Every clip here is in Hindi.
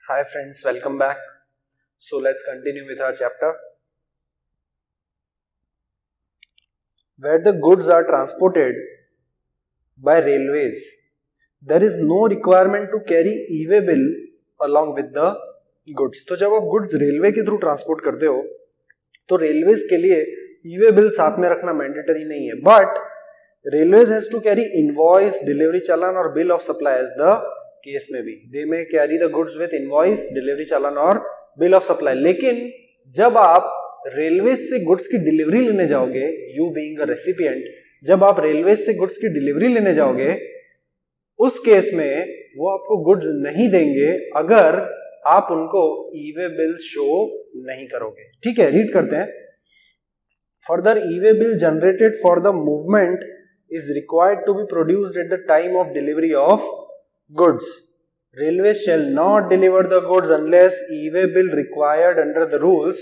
Hi friends, welcome back. So let's continue with our chapter. Where the goods are transported by railways, there is no requirement to carry e-way bill along with the goods. तो जब आप goods रेलवे के थ्रू ट्रांसपोर्ट करते हो तो रेलवेज के लिए ई-वे बिल साथ में रखना मैंडेटरी नहीं है, but railways has to carry invoice, delivery challan और bill of supply as the case में भी. They may carry the goods with invoice, delivery challan और बिल ऑफ सप्लाई. लेकिन जब आप रेलवेज से गुड्स की डिलीवरी लेने जाओगे, यू बीइंग अ रेसिपिएंट, जब आप रेलवेज से गुड्स की डिलीवरी लेने जाओगे उस केस में वो आपको गुड्स नहीं देंगे अगर आप उनको ई-वे बिल शो नहीं करोगे. ठीक है, रीड करते हैं. Further, e way bill generated for the movement is required to be produced at the time of delivery of goods. Railways shall not deliver the goods unless e-way bill required under the rules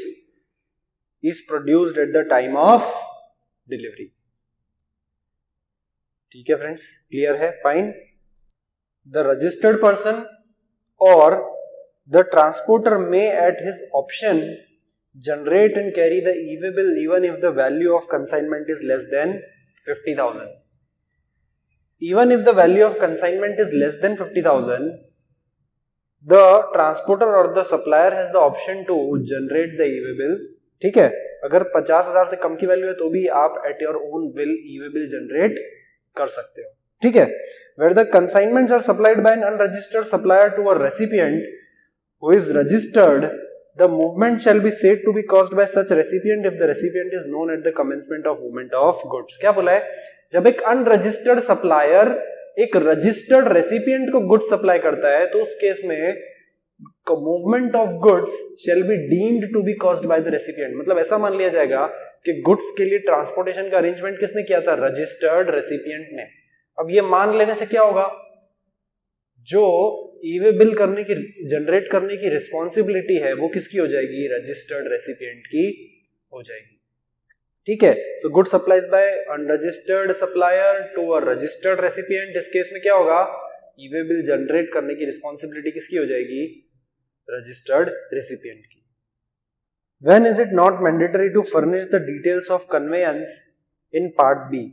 is produced at the time of delivery. ठीक है फ्रेंड्स, क्लियर है? Fine. The registered person or the transporter may at his option generate and carry the e-way bill even if the value of consignment is less than 50,000. Even if the value of consignment is less than 50,000, the transporter or the supplier has the option to generate the e-way bill. ठीक है, अगर 50,000 से कम की वैल्यू है तो भी आप at your own will e-way bill generate कर सकते हो. ठीक है. Where the consignments are supplied by an unregistered supplier to a recipient who is registered, the movement shall be said to be caused by such recipient if the recipient is known at the commencement of movement of goods. क्या बोला है? जब एक अनरजिस्टर्ड सप्लायर एक रजिस्टर्ड रेसिपिएंट को गुड्स सप्लाई करता है तो उस केस में movement of goods shall be deemed to be caused by the recipient. मतलब ऐसा मान लिया जाएगा कि गुड्स के लिए ट्रांसपोर्टेशन का अरेंजमेंट किसने किया था? रजिस्टर्ड रेसिपिएंट ने. अब ये मान लेने से क्या होगा? जो ई-वे बिल करने की, जनरेट करने की रिस्पॉन्सिबिलिटी है वो किसकी हो जाएगी? रजिस्टर्ड रेसिपिएंट की हो जाएगी. ठीक है. So good supplies by unregistered supplier to a registered recipient. इस केस में क्या होगा? ई-वे बिल जनरेट करने की रिस्पॉन्सिबिलिटी किसकी हो जाएगी? रजिस्टर्ड रेसिपिएंट की. When is it not mandatory to furnish the details of conveyance in part B?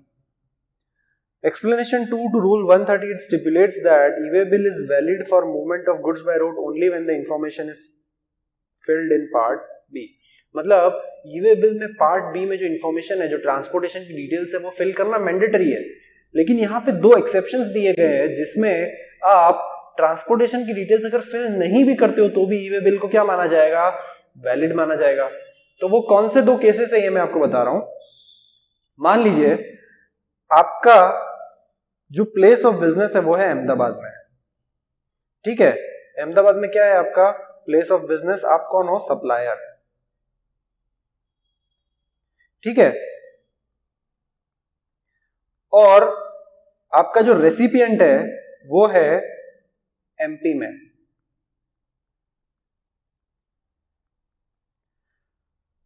Explanation 2 to Rule 138 stipulates that e-way bill is valid for movement of goods by road only when the information is filled in part B. मतलब e-way bill में पार्ट बी में जो इन्फॉर्मेशन है, जो ट्रांसपोर्टेशन की डिटेल्स है, वो फिल करना मैंडेटरी है. लेकिन यहाँ पे दो एक्सेप्शंस दिए गए हैं जिसमें आप ट्रांसपोर्टेशन की डिटेल्स अगर फिल नहीं भी करते हो तो भी e-way bill को क्या माना जाएगा? वैलिड माना जाएगा. तो वो कौन से दो केसेस है ये मैं आपको बता रहा हूं. मान लीजिए आपका जो प्लेस ऑफ बिजनेस है वो है अहमदाबाद में. ठीक है. अहमदाबाद में क्या है आपका प्लेस ऑफ बिजनेस? आप कौन हो? सप्लायर. ठीक है. और आपका जो रेसिपिएंट है वो है एमपी में.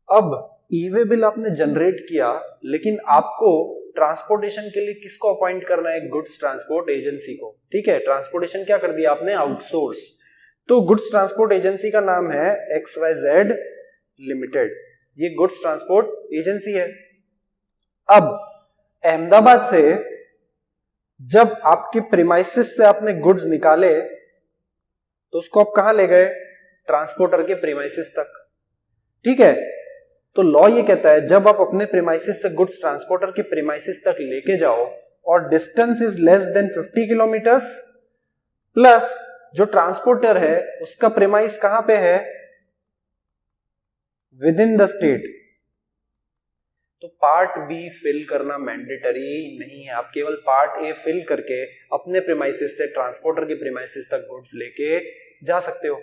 अब ई-वे बिल आपने जनरेट किया लेकिन आपको ट्रांसपोर्टेशन के लिए किसको अपॉइंट करना है? गुड्स ट्रांसपोर्ट एजेंसी को. ठीक है. ट्रांसपोर्टेशन क्या कर दिया आपने? आउटसोर्स. तो गुड्स ट्रांसपोर्ट एजेंसी का नाम है XYZ लिमिटेड. ये गुड्स ट्रांसपोर्ट एजेंसी है. अब अहमदाबाद से जब आपके प्रीमाइसेस से आपने गुड्स निकाले तो उसको आप कहां ले गए? ट्रांसपोर्टर के प्रीमाइसेस तक. ठीक है. तो लॉ ये कहता है जब आप अपने प्रीमाइसेस से गुड्स ट्रांसपोर्टर के प्रीमाइसेस तक लेके जाओ और distance is less than 50 kilometres plus जो ट्रांसपोर्टर है उसका प्रीमाइस कहां पे है? विद इन द स्टेट, तो पार्ट बी फिल करना मैंडेटरी नहीं है. आप केवल पार्ट ए फिल करके अपने प्रीमाइसेस से ट्रांसपोर्टर के प्रीमाइसेस तक गुड्स लेके जा सकते हो.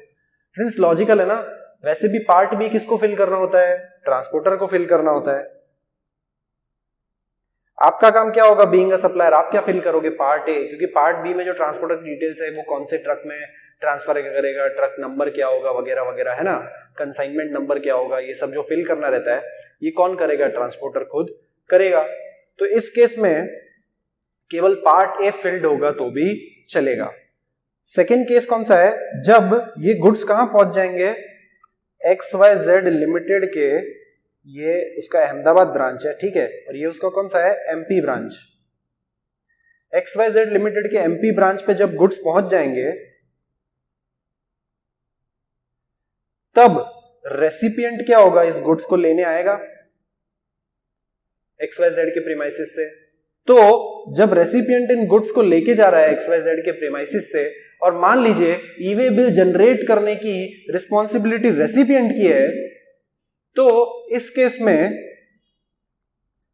फ्रेंड्स, लॉजिकल है ना? वैसे भी पार्ट बी किसको फिल करना होता है? ट्रांसपोर्टर को फिल करना होता है. आपका काम क्या होगा? बीइंग अ सप्लायर आप क्या फिल करोगे? Part A. क्योंकि पार्ट बी में जो ट्रांसपोर्टर की डिटेल्स है वो कौन से ट्रक में ट्रांसफर करेगा, ट्रक नंबर क्या होगा वगैरह वगैरह, है ना? कंसाइनमेंट नंबर क्या होगा, ये सब जो फिल करना रहता है ये कौन करेगा? ट्रांसपोर्टर खुद करेगा. तो इस केस में केवल पार्ट ए फिल्ड होगा तो भी चलेगा. सेकेंड केस कौन सा है, जब ये गुड्स कहां पहुंच जाएंगे, XYZ लिमिटेड के, ये उसका अहमदाबाद ब्रांच है, ठीक है, और ये उसका कौन सा है, MP ब्रांच। XYZ लिमिटेड के MP ब्रांच पे जब गुड्स पहुंच जाएंगे तब रेसिपिएंट क्या होगा, इस गुड्स को लेने आएगा XYZ के प्रीमाइसिस से। तो जब रेसिपिएंट इन गुड्स को लेके जा रहा है XYZ के प्रीमाइसिस से, और मान लीजिए ई-वे बिल जनरेट करने की रिस्पॉन्सिबिलिटी रेसिपिएंट की है, तो इस केस में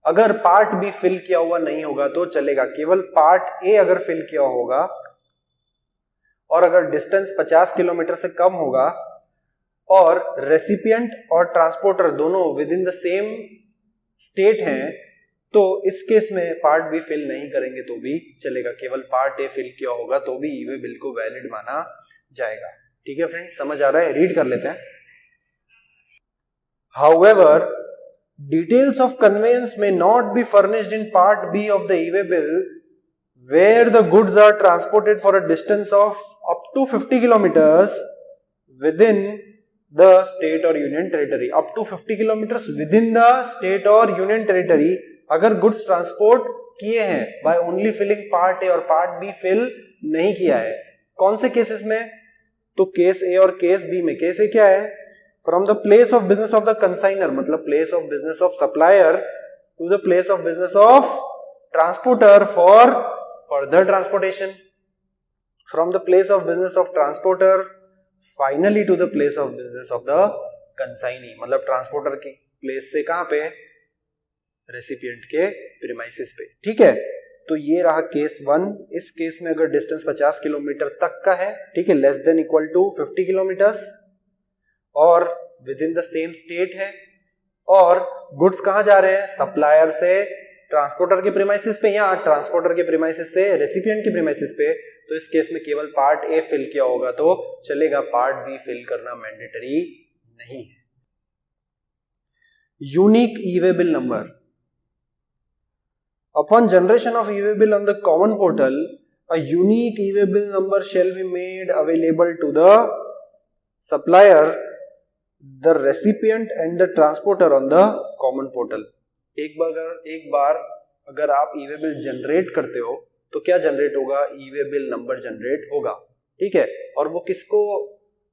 अगर पार्ट बी फिल किया हुआ नहीं होगा तो चलेगा, केवल पार्ट ए अगर फिल किया होगा और अगर डिस्टेंस 50 किलोमीटर से कम होगा और रेसिपिएंट और ट्रांसपोर्टर दोनों with in the same state हैं, तो इस केस में पार्ट बी फिल नहीं करेंगे तो भी चलेगा, केवल पार्ट ए फिल किया होगा तो भी ई-वे बिल को वैलिड माना जाएगा। ठीक है फ्रेंड्स, समझ आ रहा है, रीड कर लेते हैं। However, details of conveyance may not be furnished in part B of the e-way bill where the goods are transported for a distance of up to 50 kilometers within the state or union territory. Up to 50 kilometers within the state or union territory अगर गुड्स ट्रांसपोर्ट किए हैं by only filling part A और part B फिल नहीं किया है, कौन से केसेस में, तो केस ए और केस बी में। केस ए क्या है, from the place of business of the consignor, मतलब place of business of supplier to the place of business of transporter for further transportation, from the place of business of transporter finally to the place of business of the consignee, मतलब ट्रांसपोर्टर की प्लेस से कहां पे, रेसिपिएंट के प्रीमाइसिस पे। ठीक है, तो ये रहा केस 1। इस केस में अगर डिस्टेंस 50 किलोमीटर तक का है, ठीक है, less than equal to 50 kilometres और with in the same state है, और गुड्स कहां जा रहे हैं, सप्लायर से ट्रांसपोर्टर के प्रीमाइसिस पे या ट्रांसपोर्टर के प्रीमाइसिस से रेसिपिएंट के प्रीमाइसिस पे, तो इस केस में केवल पार्ट ए फिल किया होगा तो चलेगा, पार्ट बी फिल करना मैंडेटरी नहीं है। Unique e-way bill number. Upon generation of e-way bill on the common portal, a unique e-way bill number shall be made available to the supplier, the recipient and the transporter on the common portal. एक बार अगर आप e-way bill जनरेट करते हो तो क्या जनरेट होगा, e-way bill नंबर जनरेट होगा। ठीक है, और वो किसको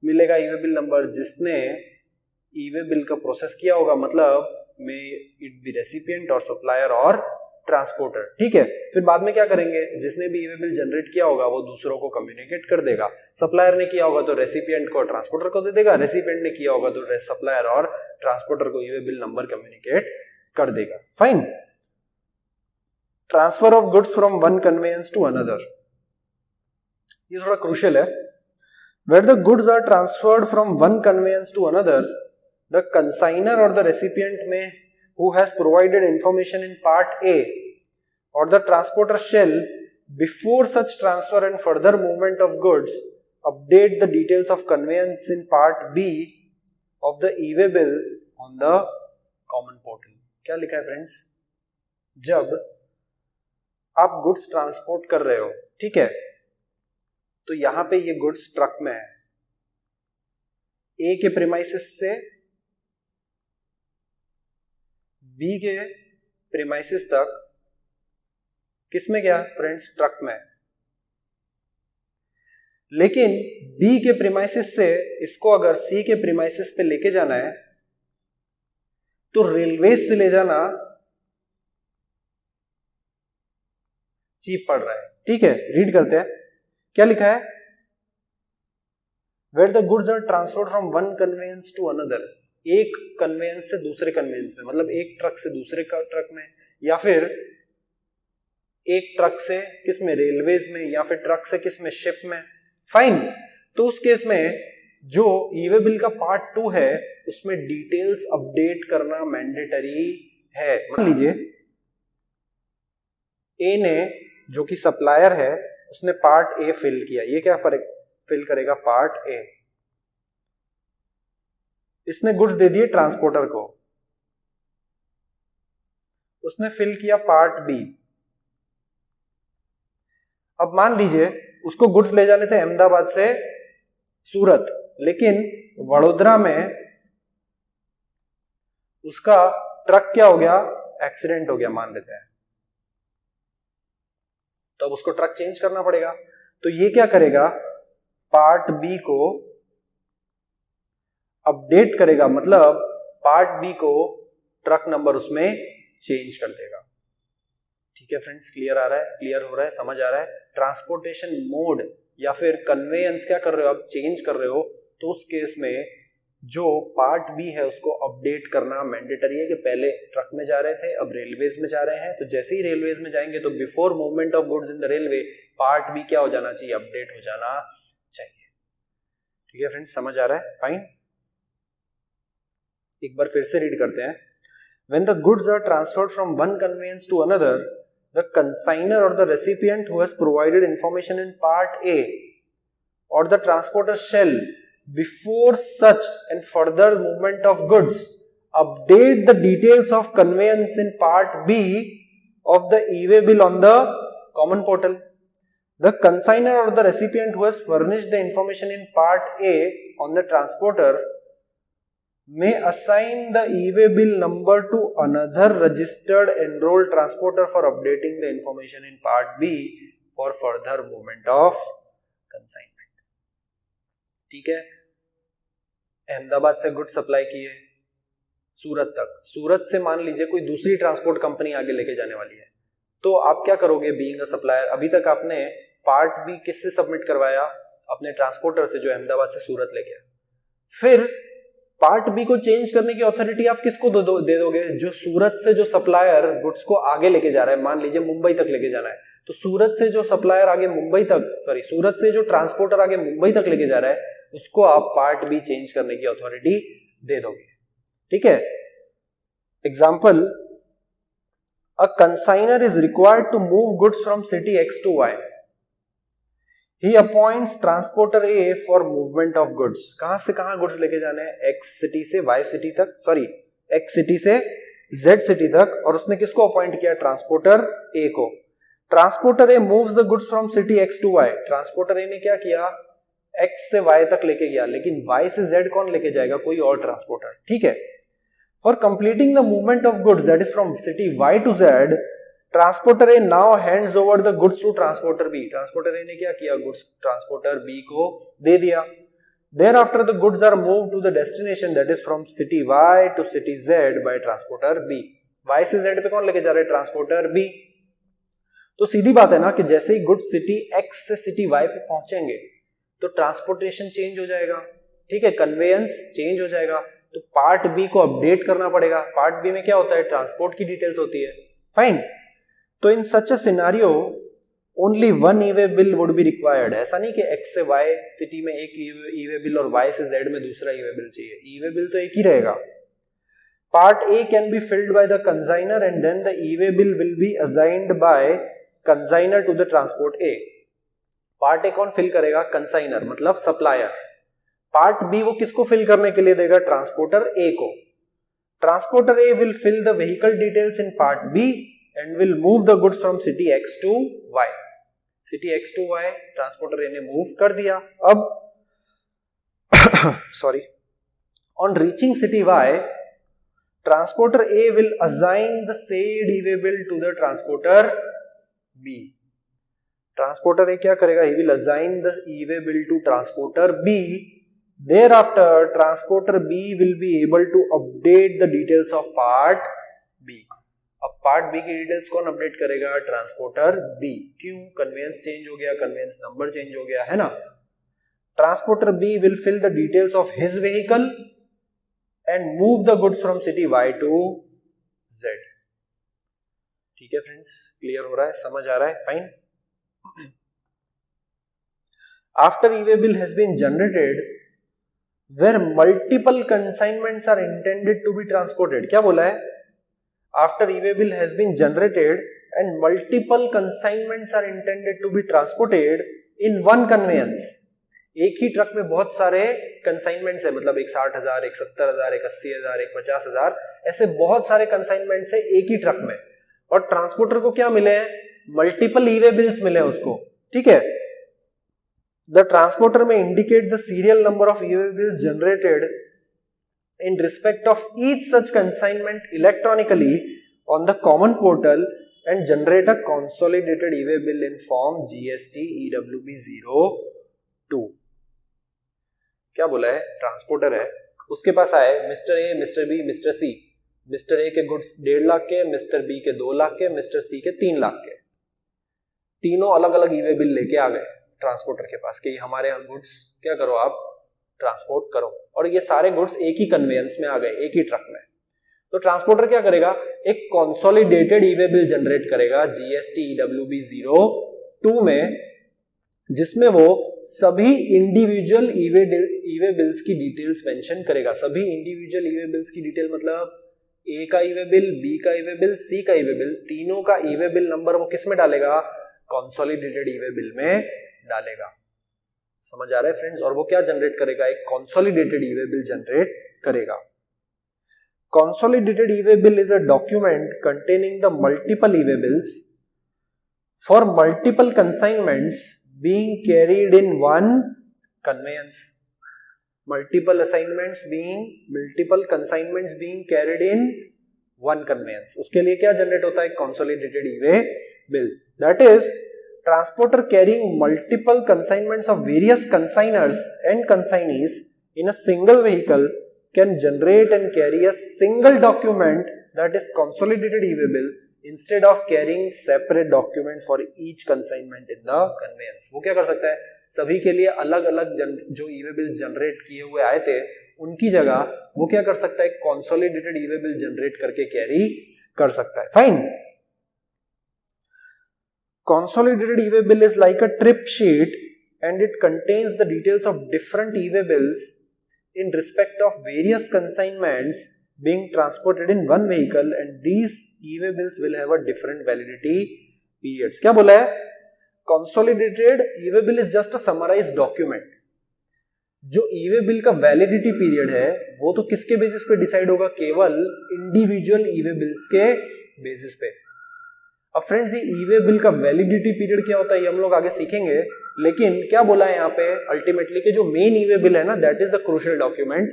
मिलेगा e-way bill नंबर, जिसने e-way bill का प्रोसेस किया होगा, मतलब मे इट बी रेसिपिएंट और सप्लायर और ट्रांसपोर्टर। ठीक है, फिर बाद में क्या करेंगे, जिसने भी ई-वे बिल जनरेट किया होगा वो दूसरों को कम्युनिकेट कर देगा, सप्लायर ने किया होगा तो रेसिपिएंट को, ट्रांसपोर्टर को दे देगा, रेसिपिएंट ने किया होगा तो सप्लायर और ट्रांसपोर्टर को ई-वे बिल नंबर कम्युनिकेट कर देगा। Fine. Transfer of goods from one conveyance to another, ये थोड़ा क्रूशियल है। Where the goods are transferred from one conveyance to another, the consignor और द रेसिपिएंट में who has provided information in part A or the transporter shall, before such transfer and further movement of goods, update the details of conveyance in part B of the e-way bill on the common portal. क्या लिखा है फ्रेंड्स, जब आप गुड्स ट्रांसपोर्ट कर रहे हो, ठीक है, तो यहां पे ये गुड्स ट्रक में है, ए के प्रीमाइसिस से बी के प्रीमाइसिस तक किसमें गया फ्रेंड्स, ट्रक में। लेकिन बी के प्रीमाइसिस से इसको अगर सी के प्रीमाइसिस पे लेके जाना है तो रेलवे से ले जाना चीप पड़ रहा है। ठीक है, रीड करते हैं, क्या लिखा है, where the goods are transferred from one conveyance to another, एक कन्वेयंस से दूसरे कन्वेयंस में, मतलब एक ट्रक से दूसरे ट्रक में, या फिर एक ट्रक से किस में, रेलवेज में, या फिर ट्रक से किस में, शिप में। फाइन, तो उस केस में जो ई-वे बिल का पार्ट 2 है उसमें डिटेल्स अपडेट करना मैंडेटरी है। मान लीजिए ए ने, जो कि सप्लायर है, उसने पार्ट ए फिल किया, ये क्या फिल करेगा, पार्ट ए। इसने गुड्स दे दिए ट्रांसपोर्टर को, उसने फिल किया पार्ट बी। अब मान लीजिए उसको गुड्स ले जाने थे अहमदाबाद से सूरत, लेकिन वडोदरा में उसका ट्रक क्या हो गया, एक्सीडेंट हो गया मान लेते हैं, तो अब उसको ट्रक चेंज करना पड़ेगा। तो ये क्या करेगा, पार्ट बी को अपडेट करेगा, मतलब पार्ट बी को ट्रक नंबर उसमें चेंज कर देगा। ठीक है फ्रेंड्स, क्लियर आ रहा है, क्लियर हो रहा है, समझ आ रहा है। ट्रांसपोर्टेशन मोड या फिर कन्वेयंस क्या कर रहे हो आप, चेंज कर रहे हो, तो उस केस में जो पार्ट बी है उसको अपडेट करना मैंडेटरी है कि पहले ट्रक में जा रहे थे अब रेलवेज में जा रहे हैं, तो जैसे ही रेलवेज में जाएंगे तो before movement of goods in the railway part B क्या हो जाना चाहिए, अपडेट हो जाना चाहिए। ठीक है फ्रेंड्स, समझ आ रहा है, फाइन। एक बार फिर से रीड करते हैं। When the goods are transferred from one conveyance to another, the consignor or the recipient who has provided information in part A or the transporter shall, before such and further movement of goods, update the details of conveyance in part B of the e-way bill on the common portal. The consignor or the recipient who has furnished the information in part A on the transporter may assign the e-way bill number to another registered enrolled transporter for updating the information in part B for further movement of consignment. ठीक है, अहमदाबाद से गुड सप्लाई किए सूरत तक, सूरत से मान लीजिए कोई दूसरी ट्रांसपोर्ट कंपनी आगे लेके जाने वाली है, तो आप क्या करोगे, बीइंग अ सप्लायर, अभी तक आपने पार्ट बी किससे सबमिट करवाया, अपने ट्रांसपोर्टर से जो अहमदाबाद से सूरत ले गया। फिर पार्ट बी को चेंज करने की अथॉरिटी आप किसको दे दोगे, जो सूरत से जो सप्लायर गुड्स को आगे लेके जा रहा है, मान लीजिए मुंबई तक लेके जाना है, तो सूरत से जो सप्लायर आगे मुंबई तक, सूरत से जो ट्रांसपोर्टर आगे मुंबई तक लेके जा रहा है, उसको आप पार्ट बी चेंज करने की अथॉरिटी दे दोगे। ठीक है, example, a consignor is required to move goods from city X to Y. He appoints transporter A for movement of goods. कहां से कहां गुड्स लेके जाने हैं, X सिटी से Y सिटी तक, X सिटी से Z सिटी तक, और उसने किसको अपॉइंट किया, ट्रांसपोर्टर A को। Transporter A moves the goods from city X to Y. Transporter A ने क्या किया, X से Y तक लेके गया, लेकिन Y से Z कौन लेके जाएगा, कोई और ट्रांसपोर्टर। ठीक है, for completing the movement of goods that is from city Y to Z, transporter A now hands over the goods to transporter B. Transporter A ने क्या किया, गुड्स ट्रांसपोर्टर बी को दे दिया। Thereafter the goods are move to the destination that is from city Y to city Z by transporter B. Y से जेड पे कौन लेके जा रहा है, ट्रांसपोर्टर बी। तो सीधी बात है ना कि जैसे ही गुड्स सिटी एक्स से सिटी वाई पे पहुंचेंगे तो ट्रांसपोर्टेशन चेंज हो जाएगा। ठीक है, कन्वेयंस चेंज हो जाएगा, तो पार्ट बी को अपडेट करना पड़ेगा। पार्ट बी में क्या होता है, ट्रांसपोर्ट की डिटेल्स होती है। फाइन, तो in such a scenario only one e-way bill would be required. ऐसा नहीं कि एक्स से वाई सिटी में एक ई-वे बिल और वाई से जेड में दूसरा ई-वे बिल चाहिए, ई-वे बिल तो एक ही रहेगा। Part A can be filled by the consignor and then the e-way bill will be assigned by consignor to the transport A. Part A कौन फिल करेगा, कंसाइनर मतलब सप्लायर। पार्ट बी वो किसको फिल करने के लिए देगा, ट्रांसपोर्टर ए को। Transporter A will fill the vehicle details in part B and will move the goods from city X to Y. City X to Y transporter A ने मूव कर दिया। अब sorry, on reaching city Y, transporter A will assign the said e-way bill to the transporter B. Transporter A क्या करेगा, he will assign the e-way bill to transporter B. Thereafter, transporter B will be able to update the details of part B. अब पार्ट बी की डिटेल्स कौन अपडेट करेगा, ट्रांसपोर्टर बी। क्यों, कन्वेयंस चेंज हो गया, कन्वेयंस नंबर चेंज हो गया है ना। Transporter B will fill the details of his vehicle and move the goods from city Y to Z. ठीक है फ्रेंड्स, क्लियर हो रहा है, समझ आ रहा है, fine. After e way bill has been generated where multiple consignments are intended to be transported. क्या बोला है, after e-way bill has been generated and multiple consignments are intended to be transported in one conveyance. एक ही ट्रक में बहुत सारे कंसाइनमेंट्स है, मतलब एक 60,000, एक 70,000, एक 80,000, एक 50,000, ऐसे बहुत सारे कंसाइनमेंट्स है एक ही ट्रक में, और ट्रांसपोर्टर को क्या मिले हैं, मल्टीपल ई-वे बिल्स मिले हैं उसको। ठीक है, The transporter may indicate the serial number of e-way bills generated in respect of each such consignment electronically on the common portal and generate a consolidated e-way bill in form GST EWB02. क्या बोला है? ट्रांसपोर्टर है, उसके पास आए mister A, mister B, mister C. Mister A के गुड्स 1.5 लाख के, मिस्टर बी के 2 लाख के, मिस्टर सी के 3 लाख के। तीनों अलग अलग ई-वे बिल लेके आ गए ट्रांसपोर्टर के पास कि हमारे गुड्स क्या करो, आप ट्रांसपोर्ट करो। और ये सारे गुड्स एक ही कन्वेयंस में आ गए, एक ही ट्रक में। तो ट्रांसपोर्टर क्या करेगा? एक कंसोलिडेटेड ई-वे बिल जनरेट करेगा GST EWB02 में, जिसमें वो सभी इंडिविजुअल ई-वे बिल्स की डिटेल्स मेंशन करेगा। सभी इंडिविजुअल ई-वे बिल्स की डिटेल मतलब ए का ई-वे बिल, बी का ई-वे बिल, सी का ई-वे बिल, तीनों का ई-वे बिल नंबर वो किस में डालेगा? कंसोलिडेटेड ई-वे बिल में डालेगा। समझ आ रहा है फ्रेंड्स? और वो क्या जनरेट करेगा? एक कंसोलिडेटेड ई-वे बिल जनरेट करेगा। Consolidated e-way bill is a document containing the multiple e-way bills for multiple consignments being carried in one conveyance. Multiple consignments being carried in one conveyance. उसके लिए क्या जनरेट होता है? Consolidated e-way bill. That is, transporter carrying multiple consignments of various consigners and consignees in a single vehicle can generate and carry a single document that is consolidated e-way bill instead of carrying separate document for each consignment in the conveyance. वो क्या कर सकता है? सभी के लिए अलग अलग जो ई-वे बिल जनरेट किए हुए आए थे उनकी जगह वो क्या कर सकता है? consolidated ई-वे बिल जनरेट करके कैरी कर सकता है। Fine. Consolidated e-way bill is like a trip sheet and it contains the details of different e-way bills in respect of various consignments being transported in one vehicle, and these e-way bills will have a different validity periods. क्या बोला है? Consolidated e-way bill is just a summarized document. जो e-way bill का वैलिडिटी पीरियड है वो तो किसके बेसिस पे डिसाइड होगा? केवल इंडिविजुअल ई-वे बिल्स के बेसिस पे। अब फ्रेंड्स, ये ई-वे बिल का वैलिडिटी पीरियड क्या होता है ये हम लोग आगे सीखेंगे, लेकिन क्या बोला है यहाँ पे अल्टीमेटली कि जो मेन ई-वे बिल है ना, that is the crucial document.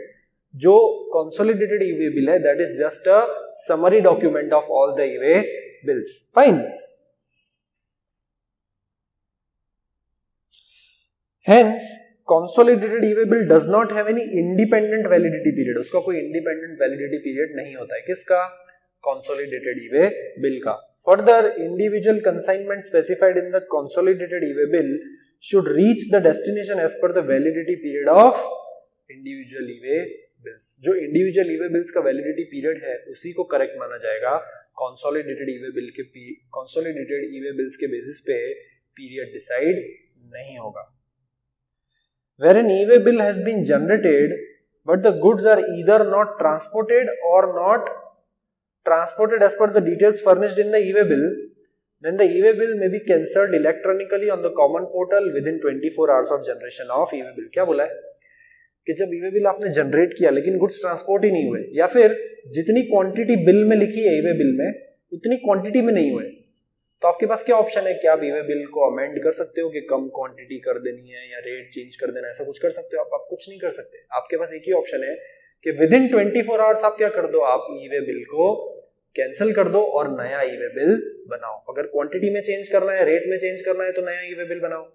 जो कंसोलिडेटेड ई-वे बिल है that is just a summary document of all the e-way bills. Fine. Hence consolidated e-way bill does not have any independent validity period. उसका कोई independent validity period नहीं होता है। किसका? consolidated e-way bill का। Further, individual consignment specified in the consolidated e-way bill should reach the destination as per the validity period of individual e-way bills. जो individual e-way bills का validity period है उसी को correct माना जाएगा। consolidated e-way bill के consolidated e-way bills के basis पे period decide नहीं होगा। Where an e-way bill has been generated but the goods are either not transported or not transported as per the details furnished in the e-way bill, then the e-way bill may be cancelled electronically on the common portal within 24 hours of generation of e-way bill. क्या बोला है कि जब e-way bill आपने जनरेट किया लेकिन गुड्स ट्रांसपोर्ट ही नहीं हुए, या फिर जितनी क्वांटिटी बिल में लिखी है e-way बिल में उतनी क्वांटिटी में नहीं हुए, तो आपके पास क्या ऑप्शन है कि आप ई-वे बिल को अमेंड कर सकते हो कि कम क्वांटिटी कर देनी है या रेट चेंज कर देना है, ऐसा कुछ कर सकते हो आप कुछ नहीं कर सकते। आपके पास एक ही ऑप्शन है कि विद इन 24 आवर्स आप क्या कर दो, आप ई-वे बिल को कैंसिल कर दो और नया ई-वे बिल बनाओ। अगर क्वांटिटी में चेंज करना है, रेट में चेंज करना है तो नया ई-वे बिल बनाओ।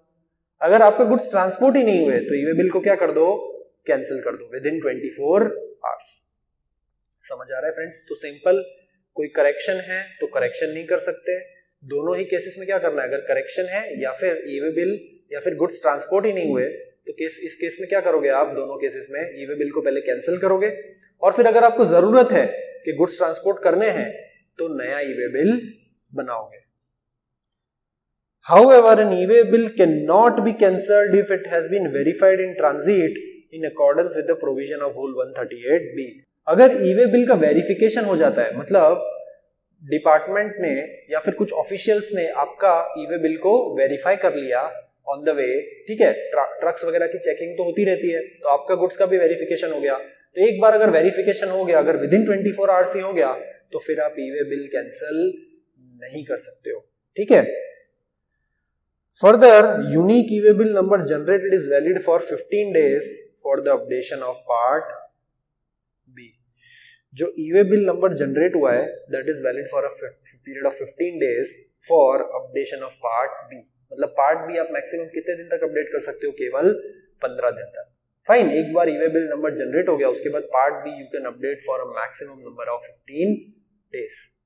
अगर आपके गुड्स ट्रांसपोर्ट ही नहीं हुए तो ई-वे बिल को क्या कर दो? कैंसिल कर दो विद इन 24 आवर्स। समझ आ रहा है फ्रेंड्स? तो सिंपल, कोई करेक्शन है तो करेक्शन नहीं कर सकते। दोनों ही केसेस में क्या करना है, अगर करेक्शन है या फिर ई-वे बिल या फिर गुड्स ट्रांसपोर्ट ही नहीं हुए तो इस केस में क्या करोगे आप? दोनों केसेस में ई-वे बिल को पहले कैंसिल करोगे और फिर अगर आपको जरूरत है कि गुड्स ट्रांसपोर्ट करने हैं तो नया ई-वे बिल बनाओगे। However, an e-way bill cannot be cancelled if it has been verified in transit in accordance with the provision of Rule 138B. अगर ई-वे बिल का वेरिफिकेशन हो जाता है, मतलब डिपार्टमेंट ने या फिर कुछ ऑफिशियल्स ने आपका ई-वे बिल को वेरीफाई कर लिया ऑन द वे, ठीक है, ट्रक्स वगैरह की चेकिंग तो होती रहती है, तो आपका गुड्स का भी वेरिफिकेशन हो गया। तो एक बार अगर वेरिफिकेशन हो गया, अगर विद इन 24 आवर्स ही हो गया तो फिर आप ई-वे बिल कैंसिल नहीं कर सकते हो। ठीक है, Further, unique EVA bill number generated is valid for 15 days for the updation of part B. जो EVA bill number generate हुआ है that is valid for a period of 15 days for updation of part B. मतलब part B आप maximum कितने दिन तक अपडेट कर सकते हो? केवल 15 दिन तक. फाइन, एक बार EVA bill number generate हो गया, उसके बाद part B you can update for a maximum number of 15 days.